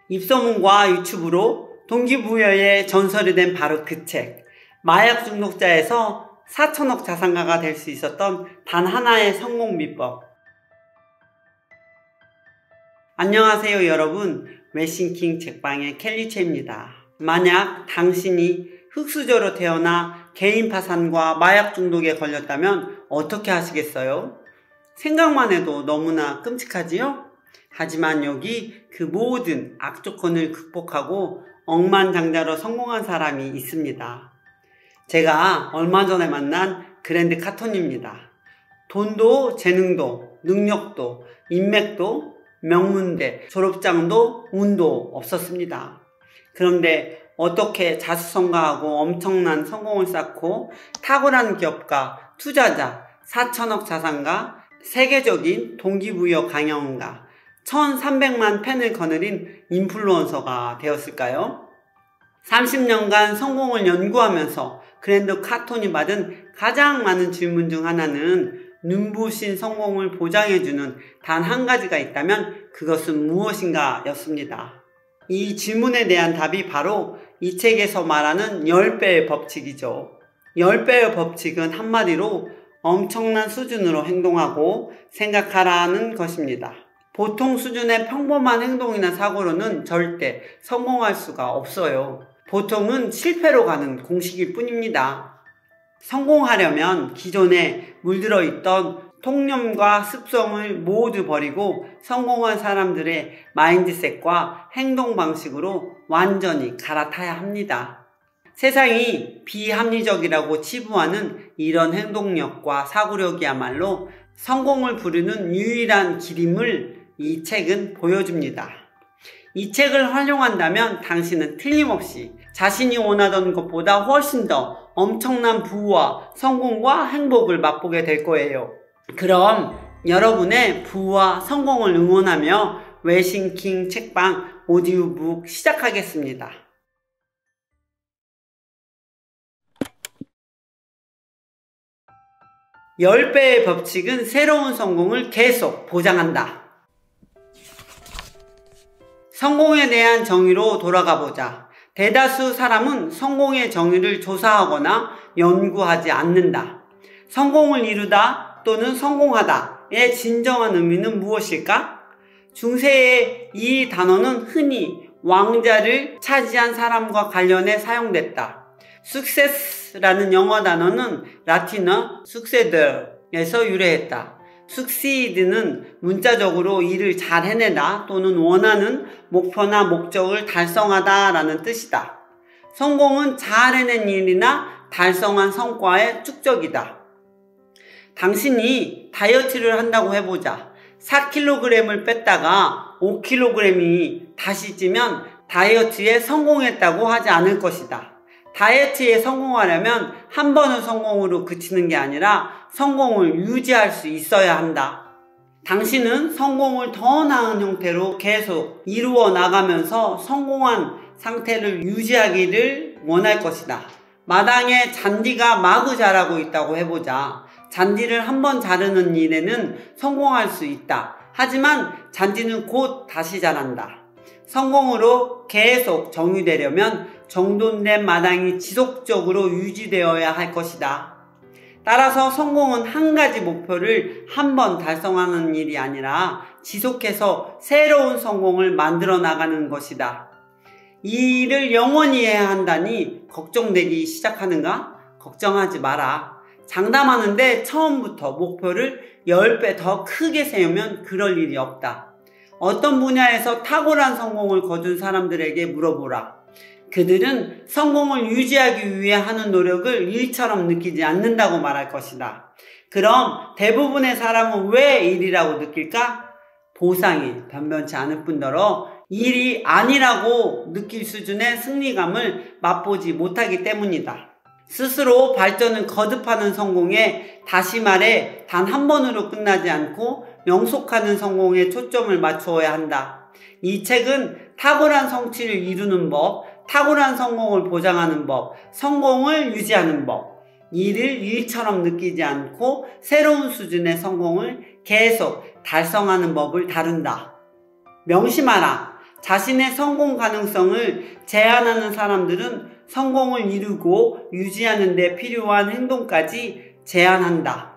입소문과 유튜브로 동기부여의 전설이 된 바로 그 책. 마약 중독자에서 4천억 자산가가 될 수 있었던 단 하나의 성공 비법. 안녕하세요 여러분, 메신킹 책방의 켈리체입니다. 만약 당신이 흙수저로 태어나 개인 파산과 마약 중독에 걸렸다면 어떻게 하시겠어요? 생각만 해도 너무나 끔찍하지요? 하지만 여기 그 모든 악조건을 극복하고 억만장자로 성공한 사람이 있습니다. 제가 얼마 전에 만난 그랜드 카톤입니다. 돈도 재능도 능력도 인맥도 명문대 졸업장도 운도 없었습니다. 그런데 어떻게 자수성가하고 엄청난 성공을 쌓고 탁월한 기업가, 투자자, 4천억 자산가, 세계적인 동기부여 강연가, 1300만 팬을 거느린 인플루언서가 되었을까요? 30년간 성공을 연구하면서 그랜드 카톤이 받은 가장 많은 질문 중 하나는 눈부신 성공을 보장해주는 단 한 가지가 있다면 그것은 무엇인가 였습니다. 이 질문에 대한 답이 바로 이 책에서 말하는 10배의 법칙이죠. 10배의 법칙은 한마디로 엄청난 수준으로 행동하고 생각하라는 것입니다. 보통 수준의 평범한 행동이나 사고로는 절대 성공할 수가 없어요. 보통은 실패로 가는 공식일 뿐입니다. 성공하려면 기존에 물들어 있던 통념과 습성을 모두 버리고 성공한 사람들의 마인드셋과 행동 방식으로 완전히 갈아타야 합니다. 세상이 비합리적이라고 치부하는 이런 행동력과 사고력이야말로 성공을 부르는 유일한 길임을 이 책은 보여줍니다. 이 책을 활용한다면 당신은 틀림없이 자신이 원하던 것보다 훨씬 더 엄청난 부와 성공과 행복을 맛보게 될 거예요. 그럼 여러분의 부와 성공을 응원하며 메신킹 책방 오디오북 시작하겠습니다. 10배의 법칙은 새로운 성공을 계속 보장한다. 성공에 대한 정의로 돌아가 보자. 대다수 사람은 성공의 정의를 조사하거나 연구하지 않는다. 성공을 이루다 또는 성공하다의 진정한 의미는 무엇일까? 중세의 이 단어는 흔히 왕자를 차지한 사람과 관련해 사용됐다. success라는 영어 단어는 라틴어 succeder에서 유래했다. succeed는 문자적으로 일을 잘 해내다 또는 원하는 목표나 목적을 달성하다 라는 뜻이다. 성공은 잘 해낸 일이나 달성한 성과의 축적이다. 당신이 다이어트를 한다고 해보자. 4kg을 뺐다가 5kg이 다시 찌면 다이어트에 성공했다고 하지 않을 것이다. 다이어트에 성공하려면 한 번의 성공으로 그치는 게 아니라 성공을 유지할 수 있어야 한다. 당신은 성공을 더 나은 형태로 계속 이루어 나가면서 성공한 상태를 유지하기를 원할 것이다. 마당에 잔디가 마구 자라고 있다고 해보자. 잔디를 한 번 자르는 일에는 성공할 수 있다. 하지만 잔디는 곧 다시 자란다. 성공으로 계속 정의되려면 정돈된 마당이 지속적으로 유지되어야 할 것이다. 따라서 성공은 한 가지 목표를 한 번 달성하는 일이 아니라 지속해서 새로운 성공을 만들어 나가는 것이다. 이 일을 영원히 해야 한다니 걱정되기 시작하는가? 걱정하지 마라. 장담하는데 처음부터 목표를 10배 더 크게 세우면 그럴 일이 없다. 어떤 분야에서 탁월한 성공을 거둔 사람들에게 물어보라. 그들은 성공을 유지하기 위해 하는 노력을 일처럼 느끼지 않는다고 말할 것이다. 그럼 대부분의 사람은 왜 일이라고 느낄까? 보상이 변변치 않을 뿐더러 일이 아니라고 느낄 수준의 승리감을 맛보지 못하기 때문이다. 스스로 발전을 거듭하는 성공에, 다시 말해 단 한 번으로 끝나지 않고 영속하는 성공에 초점을 맞추어야 한다. 이 책은 탁월한 성취를 이루는 법, 탁월한 성공을 보장하는 법, 성공을 유지하는 법, 일을 일처럼 느끼지 않고 새로운 수준의 성공을 계속 달성하는 법을 다룬다. 명심하라. 자신의 성공 가능성을 제한하는 사람들은 성공을 이루고 유지하는 데 필요한 행동까지 제한한다.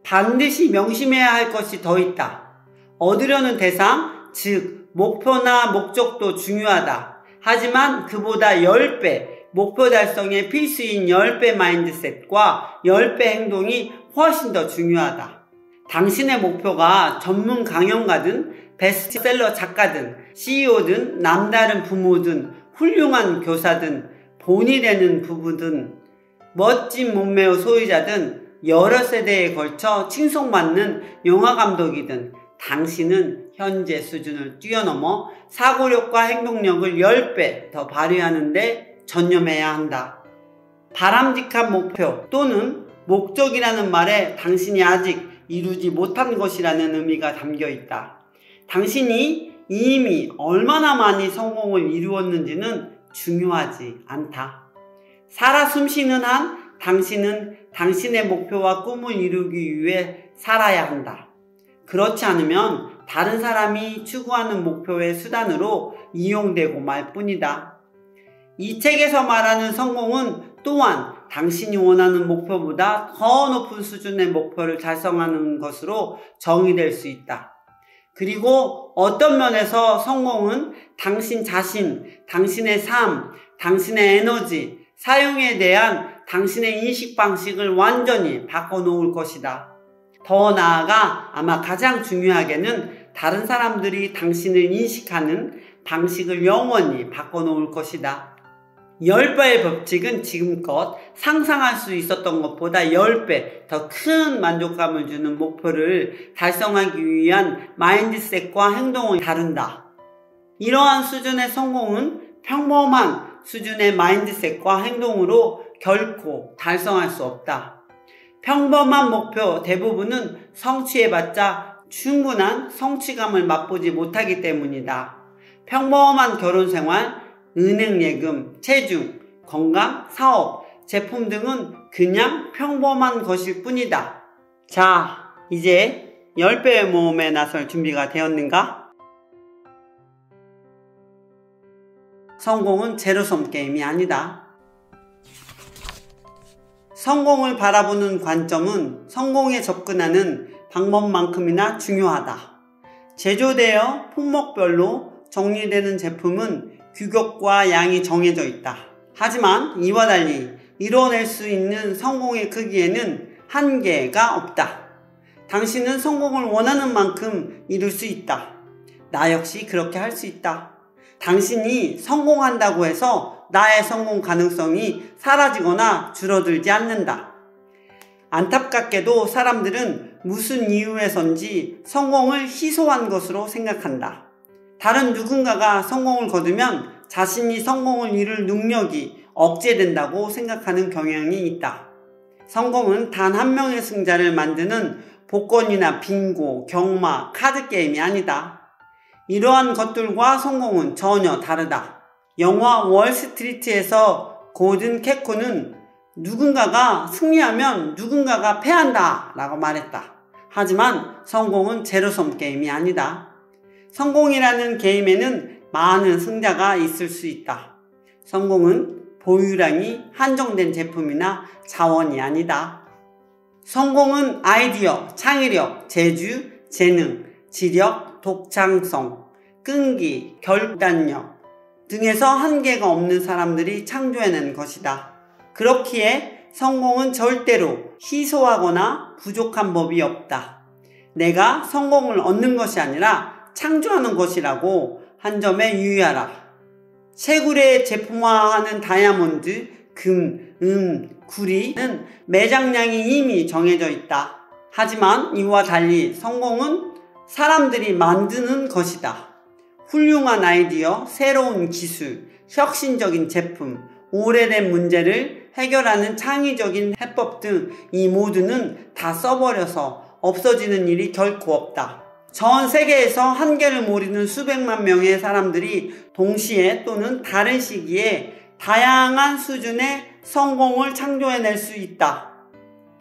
반드시 명심해야 할 것이 더 있다. 얻으려는 대상, 즉 목표나 목적도 중요하다. 하지만 그보다 10배, 목표 달성의 필수인 10배 마인드셋과 10배 행동이 훨씬 더 중요하다. 당신의 목표가 전문 강연가든 베스트셀러 작가든 CEO든 남다른 부모든 훌륭한 교사든 본이 되는 부부든 멋진 몸매의 소유자든 여러 세대에 걸쳐 칭송받는 영화감독이든 당신은 현재 수준을 뛰어넘어 사고력과 행동력을 10배 더 발휘하는 데 전념해야 한다. 바람직한 목표 또는 목적이라는 말에 당신이 아직 이루지 못한 것이라는 의미가 담겨 있다. 당신이 이미 얼마나 많이 성공을 이루었는지는 중요하지 않다. 살아 숨쉬는 한 당신은 당신의 목표와 꿈을 이루기 위해 살아야 한다. 그렇지 않으면 다른 사람이 추구하는 목표의 수단으로 이용되고 말 뿐이다. 이 책에서 말하는 성공은 또한 당신이 원하는 목표보다 더 높은 수준의 목표를 달성하는 것으로 정의될 수 있다. 그리고 어떤 면에서 성공은 당신 자신, 당신의 삶, 당신의 에너지, 사용에 대한 당신의 인식 방식을 완전히 바꿔놓을 것이다. 더 나아가 아마 가장 중요하게는 다른 사람들이 당신을 인식하는 방식을 영원히 바꿔놓을 것이다. 10배의 법칙은 지금껏 상상할 수 있었던 것보다 10배 더 큰 만족감을 주는 목표를 달성하기 위한 마인드셋과 행동을 다룬다. 이러한 수준의 성공은 평범한 수준의 마인드셋과 행동으로 결코 달성할 수 없다. 평범한 목표 대부분은 성취해봤자 충분한 성취감을 맛보지 못하기 때문이다. 평범한 결혼생활, 은행 예금, 체중, 건강, 사업, 제품 등은 그냥 평범한 것일 뿐이다. 자, 이제 10배의 모험에 나설 준비가 되었는가? 성공은 제로섬 게임이 아니다. 성공을 바라보는 관점은 성공에 접근하는 방법만큼이나 중요하다. 제조되어 품목별로 정리되는 제품은 규격과 양이 정해져 있다. 하지만 이와 달리 이뤄낼 수 있는 성공의 크기에는 한계가 없다. 당신은 성공을 원하는 만큼 이룰 수 있다. 나 역시 그렇게 할 수 있다. 당신이 성공한다고 해서 나의 성공 가능성이 사라지거나 줄어들지 않는다. 안타깝게도 사람들은 무슨 이유에선지 성공을 희소한 것으로 생각한다. 다른 누군가가 성공을 거두면 자신이 성공을 이룰 능력이 억제된다고 생각하는 경향이 있다. 성공은 단 한 명의 승자를 만드는 복권이나 빙고, 경마, 카드게임이 아니다. 이러한 것들과 성공은 전혀 다르다. 영화 월스트리트에서 고든 캐코는 누군가가 승리하면 누군가가 패한다 라고 말했다. 하지만 성공은 제로섬 게임이 아니다. 성공이라는 게임에는 많은 승자가 있을 수 있다. 성공은 보유량이 한정된 제품이나 자원이 아니다. 성공은 아이디어, 창의력, 재주, 재능, 지력, 독창성, 끈기, 결단력 등에서 한계가 없는 사람들이 창조해낸 것이다. 그렇기에 성공은 절대로 희소하거나 부족한 법이 없다. 내가 성공을 얻는 것이 아니라 창조하는 것이라고 한 점에 유의하라. 채굴에 제품화하는 다이아몬드, 금, 구리는 매장량이 이미 정해져 있다. 하지만 이와 달리 성공은 사람들이 만드는 것이다. 훌륭한 아이디어, 새로운 기술, 혁신적인 제품, 오래된 문제를 해결하는 창의적인 해법 등 이 모두는 다 써버려서 없어지는 일이 결코 없다. 전 세계에서 한계를 모르는 수백만 명의 사람들이 동시에 또는 다른 시기에 다양한 수준의 성공을 창조해낼 수 있다.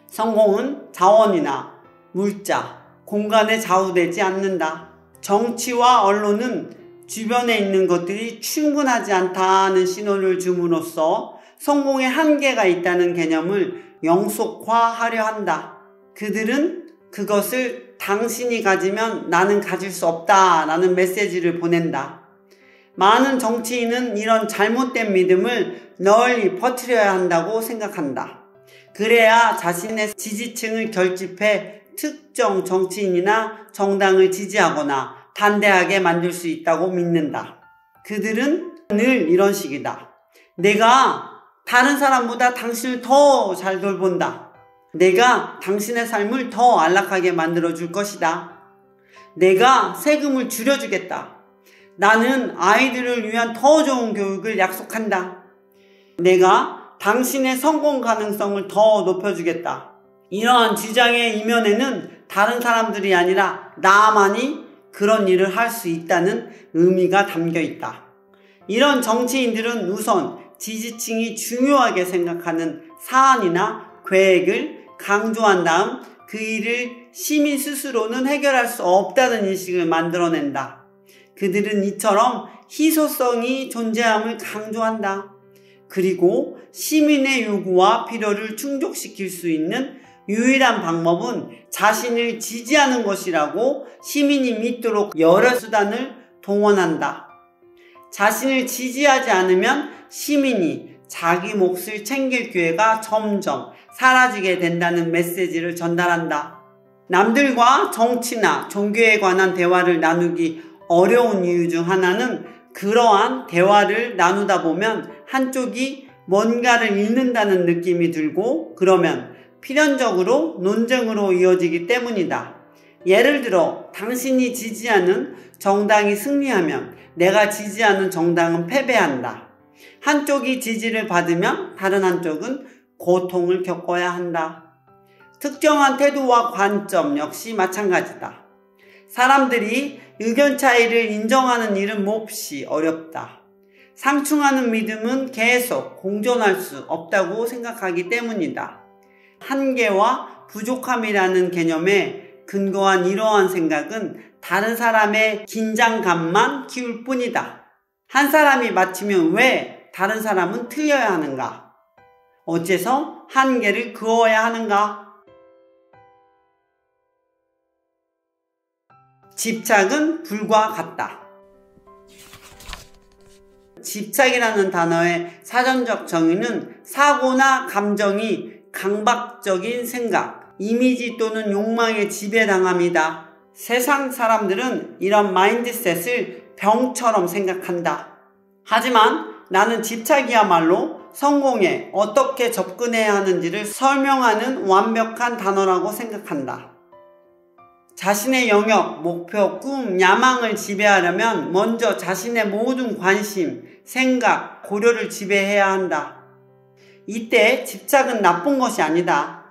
성공은 자원이나 물자, 공간에 좌우되지 않는다. 정치와 언론은 주변에 있는 것들이 충분하지 않다는 신호를 줌으로써 성공의 한계가 있다는 개념을 영속화하려 한다. 그들은 그것을 당신이 가지면 나는 가질 수 없다라는 메시지를 보낸다. 많은 정치인은 이런 잘못된 믿음을 널리 퍼뜨려야 한다고 생각한다. 그래야 자신의 지지층을 결집해 특정 정치인이나 정당을 지지하거나 반대하게 만들 수 있다고 믿는다. 그들은 늘 이런 식이다. 내가 다른 사람보다 당신을 더 잘 돌본다. 내가 당신의 삶을 더 안락하게 만들어줄 것이다. 내가 세금을 줄여주겠다. 나는 아이들을 위한 더 좋은 교육을 약속한다. 내가 당신의 성공 가능성을 더 높여주겠다. 이러한 주장의 이면에는 다른 사람들이 아니라 나만이 그런 일을 할 수 있다는 의미가 담겨 있다. 이런 정치인들은 우선 지지층이 중요하게 생각하는 사안이나 계획을 강조한 다음 그 일을 시민 스스로는 해결할 수 없다는 인식을 만들어낸다. 그들은 이처럼 희소성이 존재함을 강조한다. 그리고 시민의 요구와 필요를 충족시킬 수 있는 유일한 방법은 자신을 지지하는 것이라고 시민이 믿도록 여러 수단을 동원한다. 자신을 지지하지 않으면 시민이 자기 몫을 챙길 기회가 점점 사라지게 된다는 메시지를 전달한다. 남들과 정치나 종교에 관한 대화를 나누기 어려운 이유 중 하나는 그러한 대화를 나누다 보면 한쪽이 뭔가를 잃는다는 느낌이 들고 그러면 필연적으로 논쟁으로 이어지기 때문이다. 예를 들어 당신이 지지하는 정당이 승리하면 내가 지지하는 정당은 패배한다. 한쪽이 지지를 받으면 다른 한쪽은 고통을 겪어야 한다. 특정한 태도와 관점 역시 마찬가지다. 사람들이 의견 차이를 인정하는 일은 몹시 어렵다. 상충하는 믿음은 계속 공존할 수 없다고 생각하기 때문이다. 한계와 부족함이라는 개념에 근거한 이러한 생각은 다른 사람의 긴장감만 키울 뿐이다. 한 사람이 맞추면 왜 다른 사람은 틀려야 하는가? 어째서 한계를 그어야 하는가? 집착은 불과 같다. 집착이라는 단어의 사전적 정의는 사고나 감정이 강박적인 생각, 이미지 또는 욕망에 지배당함이다. 세상 사람들은 이런 마인드셋을 병처럼 생각한다. 하지만 나는 집착이야말로 성공에 어떻게 접근해야 하는지를 설명하는 완벽한 단어라고 생각한다. 자신의 영역, 목표, 꿈, 야망을 지배하려면 먼저 자신의 모든 관심, 생각, 고려를 지배해야 한다. 이때 집착은 나쁜 것이 아니다.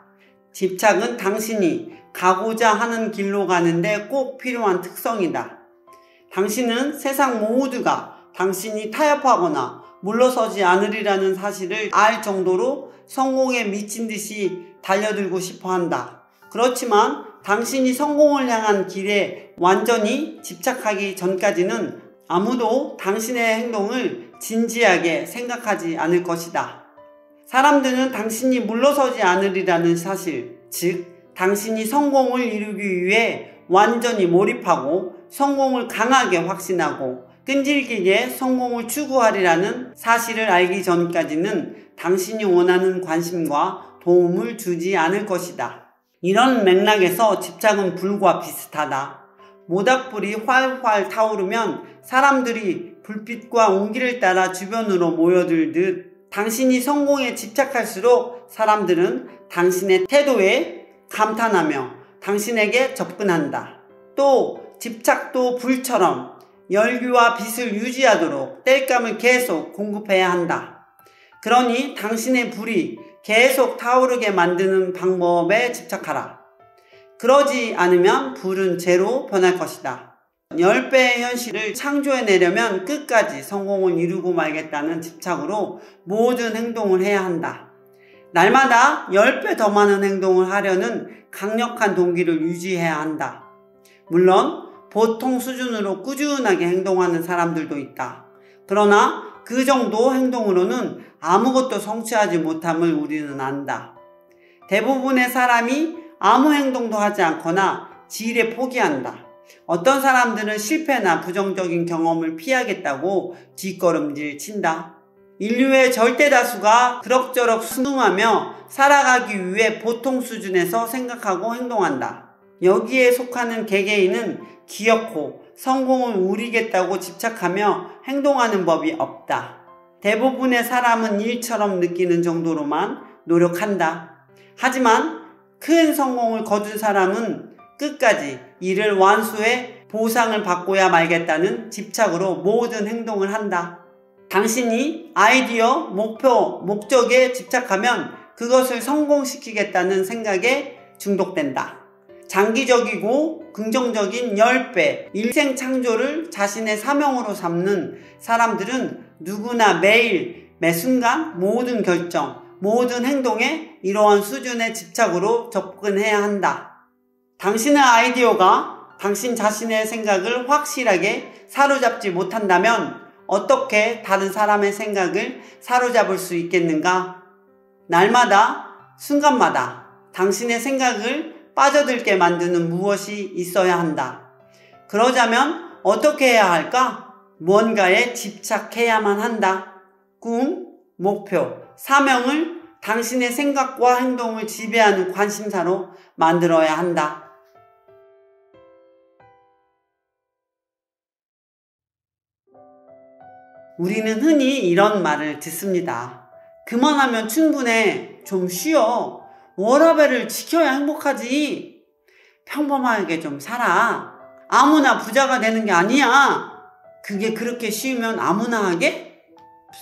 집착은 당신이 가고자 하는 길로 가는데 꼭 필요한 특성이다. 당신은 세상 모두가 당신이 타협하거나 물러서지 않으리라는 사실을 알 정도로 성공에 미친 듯이 달려들고 싶어 한다. 그렇지만 당신이 성공을 향한 길에 완전히 집착하기 전까지는 아무도 당신의 행동을 진지하게 생각하지 않을 것이다. 사람들은 당신이 물러서지 않으리라는 사실, 즉 당신이 성공을 이루기 위해 완전히 몰입하고 성공을 강하게 확신하고 끈질기게 성공을 추구하리라는 사실을 알기 전까지는 당신이 원하는 관심과 도움을 주지 않을 것이다. 이런 맥락에서 집착은 불과 비슷하다. 모닥불이 활활 타오르면 사람들이 불빛과 온기를 따라 주변으로 모여들듯 당신이 성공에 집착할수록 사람들은 당신의 태도에 감탄하며 당신에게 접근한다. 또 집착도 불처럼 열기와 빛을 유지하도록 땔감을 계속 공급해야 한다. 그러니 당신의 불이 계속 타오르게 만드는 방법에 집착하라. 그러지 않으면 불은 재로 변할 것이다. 10배의 현실을 창조해내려면 끝까지 성공을 이루고 말겠다는 집착으로 모든 행동을 해야 한다. 날마다 10배 더 많은 행동을 하려는 강력한 동기를 유지해야 한다. 물론 보통 수준으로 꾸준하게 행동하는 사람들도 있다. 그러나 그 정도 행동으로는 아무것도 성취하지 못함을 우리는 안다. 대부분의 사람이 아무 행동도 하지 않거나 지일에 포기한다. 어떤 사람들은 실패나 부정적인 경험을 피하겠다고 뒷걸음질 친다. 인류의 절대 다수가 그럭저럭 순응하며 살아가기 위해 보통 수준에서 생각하고 행동한다. 여기에 속하는 개개인은 기어코 성공을 우리겠다고 집착하며 행동하는 법이 없다. 대부분의 사람은 일처럼 느끼는 정도로만 노력한다. 하지만 큰 성공을 거둔 사람은 끝까지 이를 완수해 보상을 받고야 말겠다는 집착으로 모든 행동을 한다. 당신이 아이디어, 목표, 목적에 집착하면 그것을 성공시키겠다는 생각에 중독된다. 장기적이고 긍정적인 10배, 일생 창조를 자신의 사명으로 삼는 사람들은 누구나 매일, 매순간 모든 결정, 모든 행동에 이러한 수준의 집착으로 접근해야 한다. 당신의 아이디어가 당신 자신의 생각을 확실하게 사로잡지 못한다면 어떻게 다른 사람의 생각을 사로잡을 수 있겠는가? 날마다, 순간마다 당신의 생각을 빠져들게 만드는 무엇이 있어야 한다. 그러자면 어떻게 해야 할까? 무언가에 집착해야만 한다. 꿈, 목표, 사명을 당신의 생각과 행동을 지배하는 관심사로 만들어야 한다. 우리는 흔히 이런 말을 듣습니다. 그만하면 충분해. 좀 쉬어. 워라밸을 지켜야 행복하지. 평범하게 좀 살아. 아무나 부자가 되는 게 아니야. 그게 그렇게 쉬우면 아무나 하게?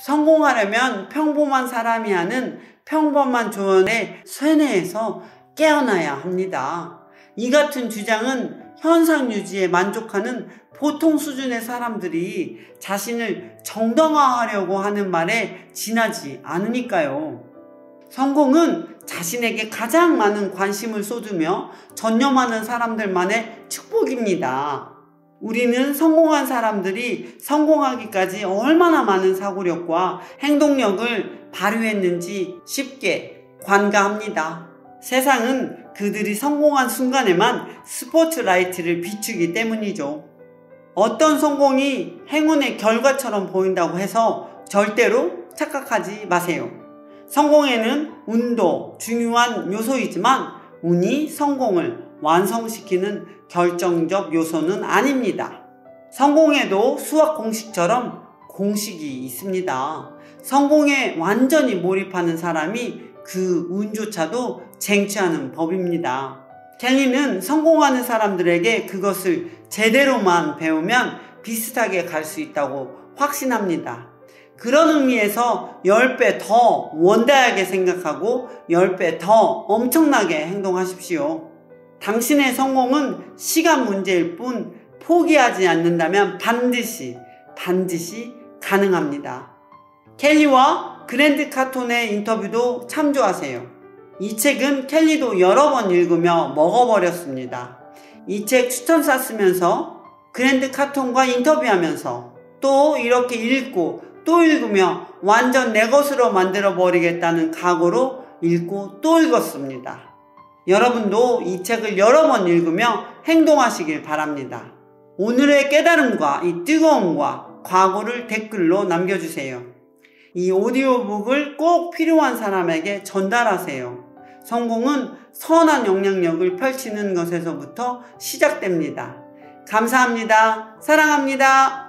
성공하려면 평범한 사람이 하는 평범한 조언에 쇠뇌해서 깨어나야 합니다. 이 같은 주장은 현상 유지에 만족하는 보통 수준의 사람들이 자신을 정당화하려고 하는 말에 지나지 않으니까요. 성공은 자신에게 가장 많은 관심을 쏟으며 전념하는 사람들만의 축복입니다. 우리는 성공한 사람들이 성공하기까지 얼마나 많은 사고력과 행동력을 발휘했는지 쉽게 관가합니다. 세상은 그들이 성공한 순간에만 스포트라이트를 비추기 때문이죠. 어떤 성공이 행운의 결과처럼 보인다고 해서 절대로 착각하지 마세요. 성공에는 운도 중요한 요소이지만 운이 성공을 완성시키는 결정적 요소는 아닙니다. 성공에도 수학 공식처럼 공식이 있습니다. 성공에 완전히 몰입하는 사람이 그 운조차도 쟁취하는 법입니다. 켈리는 성공하는 사람들에게 그것을 제대로만 배우면 비슷하게 갈 수 있다고 확신합니다. 그런 의미에서 10배 더 원대하게 생각하고 10배 더 엄청나게 행동하십시오. 당신의 성공은 시간 문제일 뿐 포기하지 않는다면 반드시 가능합니다. 켈리와 그랜트 카톤의 인터뷰도 참조하세요. 이 책은 켈리도 여러 번 읽으며 먹어버렸습니다. 이 책 추천사 쓰면서 그랜트 카톤과 인터뷰하면서 또 이렇게 읽고 또 읽으며 완전 내 것으로 만들어버리겠다는 각오로 읽고 또 읽었습니다. 여러분도 이 책을 여러 번 읽으며 행동하시길 바랍니다. 오늘의 깨달음과 이 뜨거움과 각오를 댓글로 남겨주세요. 이 오디오북을 꼭 필요한 사람에게 전달하세요. 성공은 선한 영향력을 펼치는 것에서부터 시작됩니다. 감사합니다. 사랑합니다.